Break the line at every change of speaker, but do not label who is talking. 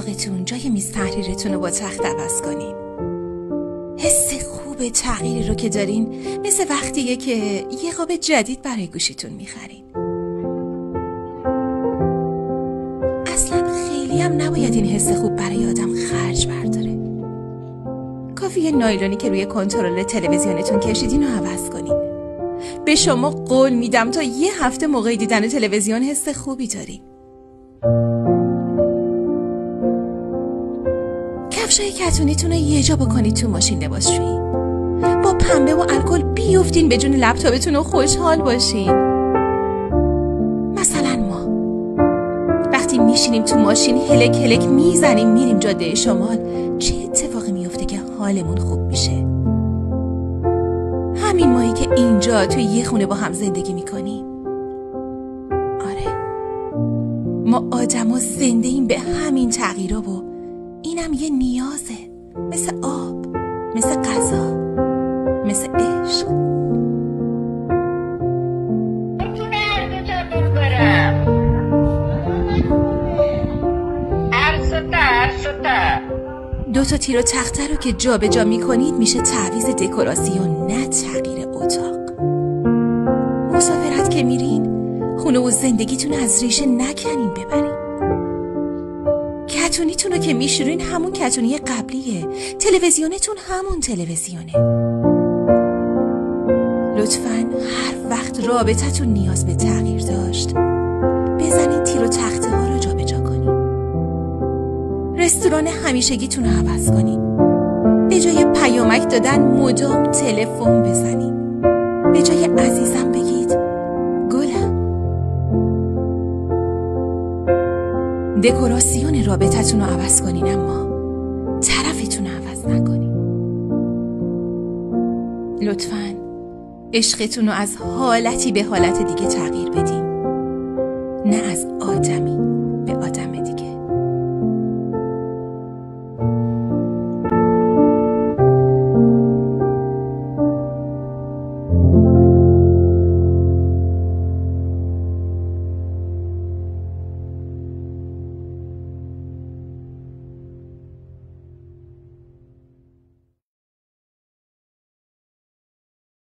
اتاقتون جای میز تحریرتون رو با تخت عوض کنین. حس خوب تغییری رو که دارین مثل وقتیه که یه قاب جدید برای گوشیتون میخرین. اصلا خیلی هم نباید این حس خوب برای آدم خرج برداره. کافیه نایلونی که روی کنترل تلویزیونتون کشیدین رو عوض کنین. به شما قول میدم تا یه هفته موقع دیدن تلویزیون حس خوبی دارین. کفشای کتونیتون رو یه جا بکنید تو ماشین لباسشویی. با پنبه و الکل بیفتین به جون لپتاپتون و خوشحال باشین. مثلا ما وقتی میشینیم تو ماشین هلک هلک میزنیم میریم جاده شمال، چه اتفاقی میفته که حالمون خوب میشه؟ همین مایی که اینجا توی یه خونه با هم زندگی میکنیم. آره، ما آدم ها زنده ایم به همین تغییرها و اینم یه نیازه، مثل آب، مثل غذا، مثل عشق.
میتونه هر دوتا دور برم. عرصتا
2 تا تیر و تخته رو که جا به جا میکنید میشه تعویض دکوراسیون، نه تغییر اتاق. مسافرت که میرین خونه و زندگیتون از ریشه نکنین ببرین. کتونیتون رو که میشورین همون کتونی قبلیه، تلویزیونتون همون تلویزیونه. لطفاً هر وقت رابطتون نیاز به تغییر داشت بزنین تیر و تخته ها رو جا به جا کنین. رستوران همیشگیتون رو عوض کنین. به جای پیامک دادن مدام تلفن بزنین. به جای عزیزم بگید گلم. دکوراسیون رابطتون رو عوض کنین، اما طرفتون رو عوض نکنین. لطفاً عشقتون رو از حالتی به حالت دیگه تغییر بدین، نه از آدمی